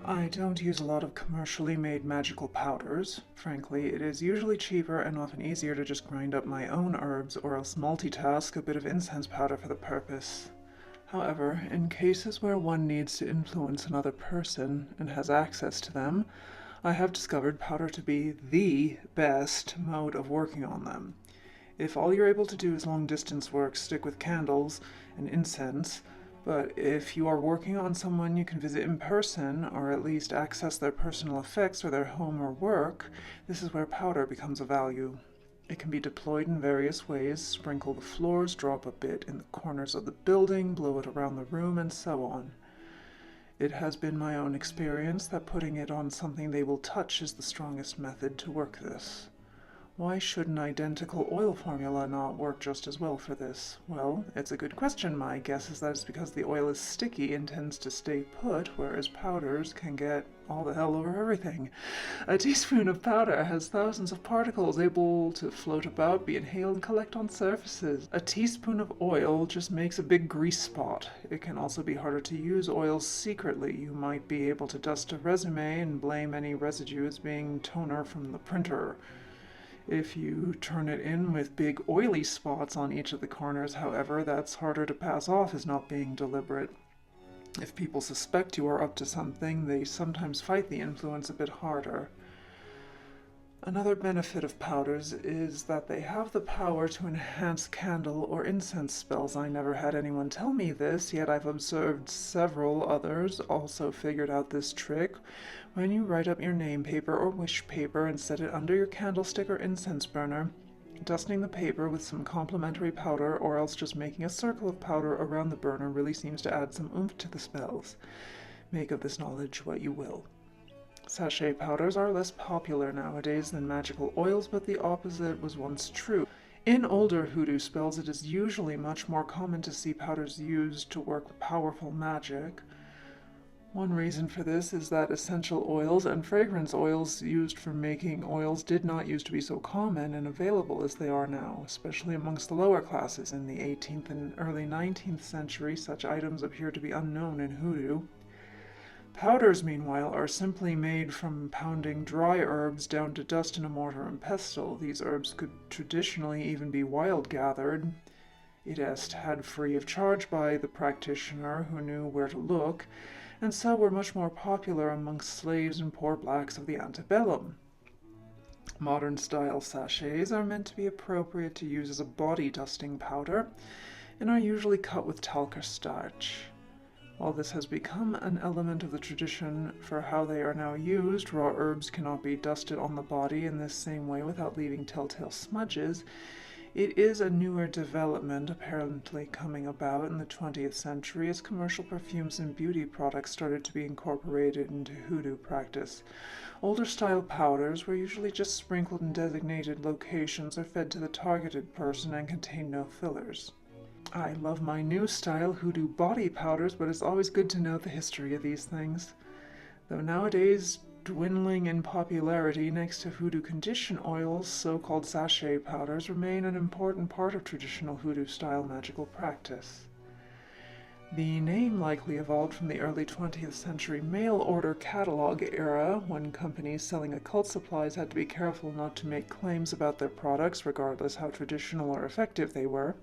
I don't use a lot of commercially made magical powders. Frankly, it is usually cheaper and often easier to just grind up my own herbs or else multitask a bit of incense powder for the purpose. However, in cases where one needs to influence another person and has access to them, I have discovered powder to be the best mode of working on them. If all you're able to do is long distance work, stick with candles and incense. But if you are working on someone you can visit in person, or at least access their personal effects or their home or work, this is where powder becomes of value. It can be deployed in various ways: sprinkle the floors, drop a bit in the corners of the building, blow it around the room, and so on. It has been my own experience that putting it on something they will touch is the strongest method to work this. Why should an identical oil formula not work just as well for this? Well, it's a good question. My guess is that it's because the oil is sticky and tends to stay put, whereas powders can get all the hell over everything. A teaspoon of powder has thousands of particles able to float about, be inhaled, and collect on surfaces. A teaspoon of oil just makes a big grease spot. It can also be harder to use oils secretly. You might be able to dust a resume and blame any residue as being toner from the printer. If you turn it in with big oily spots on each of the corners, however, that's harder to pass off as not being deliberate. If people suspect you are up to something, they sometimes fight the influence a bit harder. Another benefit of powders is that they have the power to enhance candle or incense spells. I never had anyone tell me this, yet I've observed several others also figured out this trick. When you write up your name paper or wish paper and set it under your candlestick or incense burner, dusting the paper with some complementary powder or else just making a circle of powder around the burner really seems to add some oomph to the spells. Make of this knowledge what you will. Sachet powders are less popular nowadays than magical oils, but the opposite was once true. In older hoodoo spells, it is usually much more common to see powders used to work powerful magic. One reason for this is that essential oils and fragrance oils used for making oils did not used to be so common and available as they are now, especially amongst the lower classes. In the 18th and early 19th century, such items appear to be unknown in hoodoo. Powders, meanwhile, are simply made from pounding dry herbs down to dust in a mortar and pestle. These herbs could traditionally even be wild gathered, i.e. had free of charge by the practitioner who knew where to look, and so were much more popular amongst slaves and poor blacks of the antebellum. Modern-style sachets are meant to be appropriate to use as a body dusting powder, and are usually cut with talc or starch. While this has become an element of the tradition for how they are now used, raw herbs cannot be dusted on the body in this same way without leaving telltale smudges. It is a newer development apparently coming about in the 20th century as commercial perfumes and beauty products started to be incorporated into hoodoo practice. Older style powders were usually just sprinkled in designated locations or fed to the targeted person and contained no fillers. I love my new style hoodoo body powders, but it's always good to know the history of these things. Though nowadays dwindling in popularity next to hoodoo condition oils, so-called sachet powders remain an important part of traditional hoodoo-style magical practice. The name likely evolved from the early 20th century mail-order catalog era, when companies selling occult supplies had to be careful not to make claims about their products, regardless how traditional or effective they were,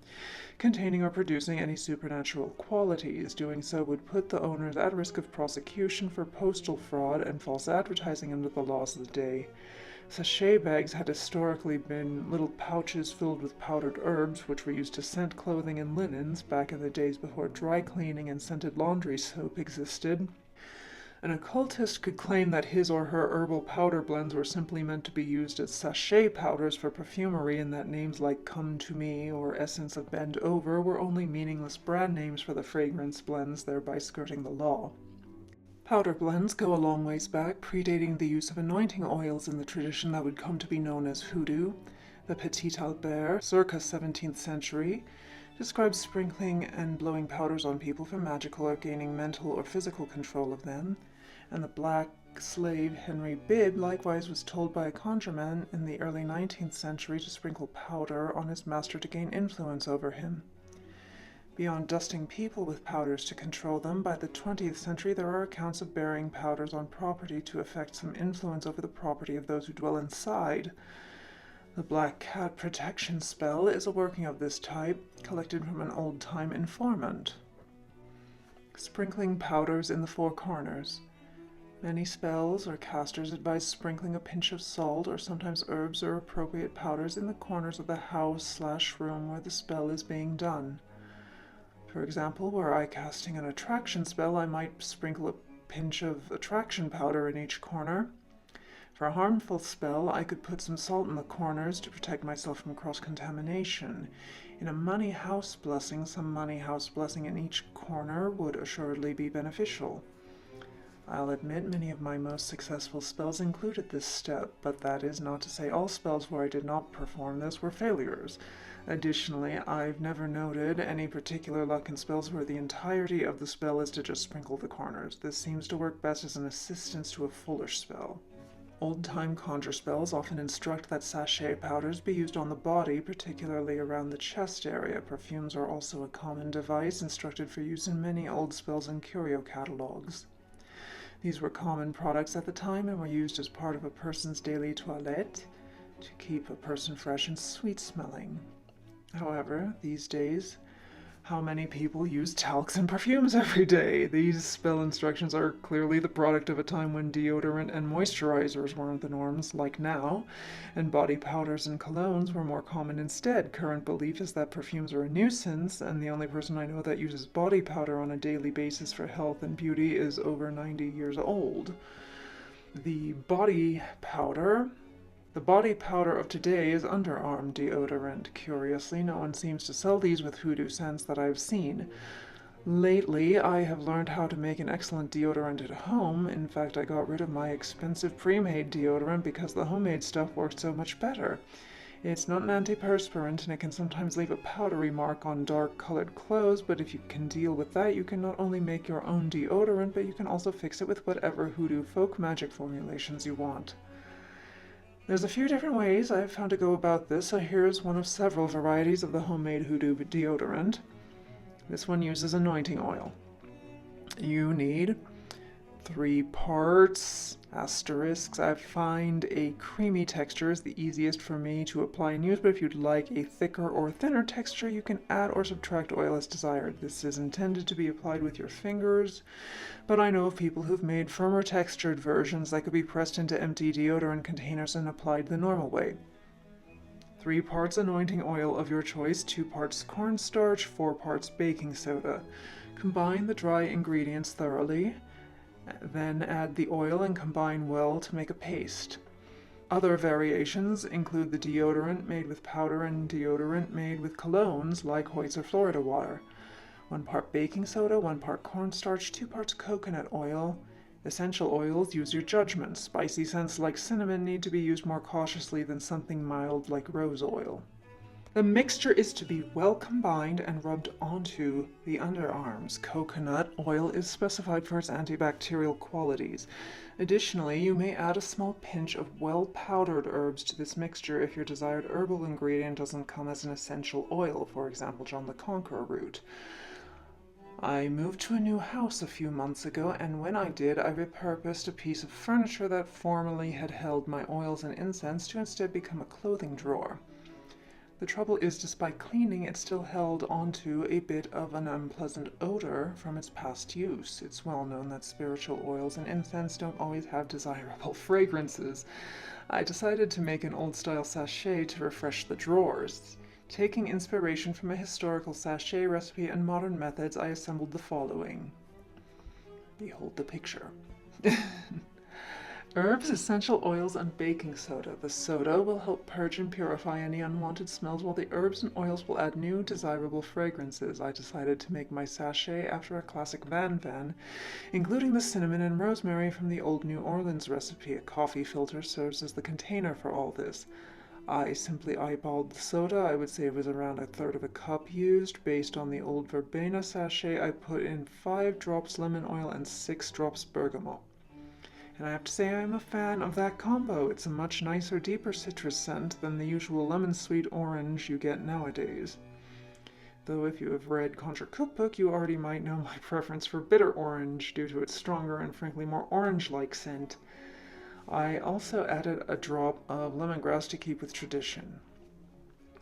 containing or producing any supernatural qualities. Doing so would put the owners at risk of prosecution for postal fraud and false advertising under the laws of the day. Sachet bags had historically been little pouches filled with powdered herbs, which were used to scent clothing and linens back in the days before dry cleaning and scented laundry soap existed. An occultist could claim that his or her herbal powder blends were simply meant to be used as sachet powders for perfumery, and that names like Come to Me or Essence of Bend Over were only meaningless brand names for the fragrance blends, thereby skirting the law. Powder blends go a long ways back, predating the use of anointing oils in the tradition that would come to be known as hoodoo. The Petit Albert, circa 17th century, describes sprinkling and blowing powders on people for magical or gaining mental or physical control of them, and the black slave Henry Bibb likewise was told by a conjureman in the early 19th century to sprinkle powder on his master to gain influence over him. Beyond dusting people with powders to control them, by the 20th century there are accounts of burying powders on property to effect some influence over the property of those who dwell inside. The Black Cat Protection Spell is a working of this type, collected from an old-time informant. Sprinkling powders in the four corners. Many spells or casters advise sprinkling a pinch of salt or sometimes herbs or appropriate powders in the corners of the house/room where the spell is being done. For example, were I casting an attraction spell, I might sprinkle a pinch of attraction powder in each corner. For a harmful spell, I could put some salt in the corners to protect myself from cross-contamination. In a money house blessing, some money house blessing in each corner would assuredly be beneficial. I'll admit many of my most successful spells included this step, but that is not to say all spells where I did not perform this were failures. Additionally, I've never noted any particular luck in spells where the entirety of the spell is to just sprinkle the corners. This seems to work best as an assistance to a foolish spell. Old-time conjure spells often instruct that sachet powders be used on the body, particularly around the chest area. Perfumes are also a common device instructed for use in many old spells and curio catalogs. These were common products at the time and were used as part of a person's daily toilette to keep a person fresh and sweet-smelling. However, these days, how many people use talcs and perfumes every day? These spell instructions are clearly the product of a time when deodorant and moisturizers weren't the norms, like now, and body powders and colognes were more common instead. Current belief is that perfumes are a nuisance, and the only person I know that uses body powder on a daily basis for health and beauty is over 90 years old. The body powder of today is underarm deodorant. Curiously, no one seems to sell these with hoodoo scents that I've seen. Lately, I have learned how to make an excellent deodorant at home. In fact, I got rid of my expensive pre-made deodorant because the homemade stuff works so much better. It's not an antiperspirant and it can sometimes leave a powdery mark on dark-colored clothes, but if you can deal with that, you can not only make your own deodorant, but you can also fix it with whatever hoodoo folk magic formulations you want. There's a few different ways I've found to go about this, so here's one of several varieties of the homemade hoodoo deodorant. This one uses anointing oil. You need 3 parts, asterisks. I find a creamy texture is the easiest for me to apply and use, but if you'd like a thicker or thinner texture, you can add or subtract oil as desired. This is intended to be applied with your fingers, but I know of people who've made firmer textured versions that could be pressed into empty deodorant containers and applied the normal way. 3 parts anointing oil of your choice, 2 parts cornstarch, 4 parts baking soda. Combine the dry ingredients thoroughly, then add the oil and combine well to make a paste. Other variations include the deodorant made with powder and deodorant made with colognes like Hoyt's or Florida water. 1 part baking soda, 1 part cornstarch, 2 parts coconut oil. Essential oils, use your judgment. Spicy scents like cinnamon need to be used more cautiously than something mild like rose oil. The mixture is to be well combined and rubbed onto the underarms. Coconut oil is specified for its antibacterial qualities. Additionally, you may add a small pinch of well-powdered herbs to this mixture if your desired herbal ingredient doesn't come as an essential oil, for example, John the Conqueror root. I moved to a new house a few months ago, and when I did, I repurposed a piece of furniture that formerly had held my oils and incense to instead become a clothing drawer. The trouble is, despite cleaning, it still held onto a bit of an unpleasant odor from its past use. It's well known that spiritual oils and incense don't always have desirable fragrances. I decided to make an old-style sachet to refresh the drawers. Taking inspiration from a historical sachet recipe and modern methods, I assembled the following. Behold the picture. Herbs, essential oils, and baking soda. The soda will help purge and purify any unwanted smells, while the herbs and oils will add new, desirable fragrances. I decided to make my sachet after a classic Van, including the cinnamon and rosemary from the old New Orleans recipe. A coffee filter serves as the container for all this. I simply eyeballed the soda. I would say it was around 1/3 of a cup used. Based on the old verbena sachet, I put in 5 drops lemon oil and 6 drops bergamot. And I have to say I'm a fan of that combo. It's a much nicer, deeper citrus scent than the usual lemon sweet orange you get nowadays. Though if you have read Conjure Cookbook, you already might know my preference for bitter orange due to its stronger and frankly more orange-like scent. I also added a drop of lemongrass to keep with tradition.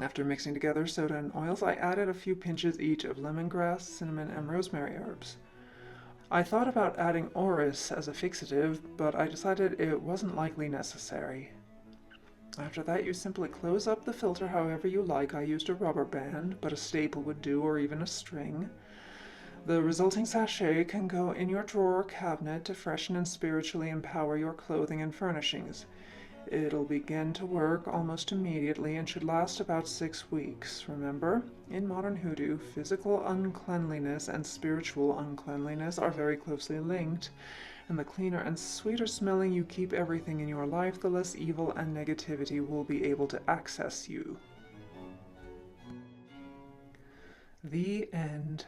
After mixing together soda and oils, I added a few pinches each of lemongrass, cinnamon, and rosemary herbs. I thought about adding orris as a fixative, but I decided it wasn't likely necessary. After that, you simply close up the filter however you like. I used a rubber band, but a staple would do, or even a string. The resulting sachet can go in your drawer or cabinet to freshen and spiritually empower your clothing and furnishings. It'll begin to work almost immediately and should last about 6 weeks. Remember, in modern hoodoo, physical uncleanliness and spiritual uncleanliness are very closely linked, and the cleaner and sweeter smelling you keep everything in your life, the less evil and negativity will be able to access you. The end.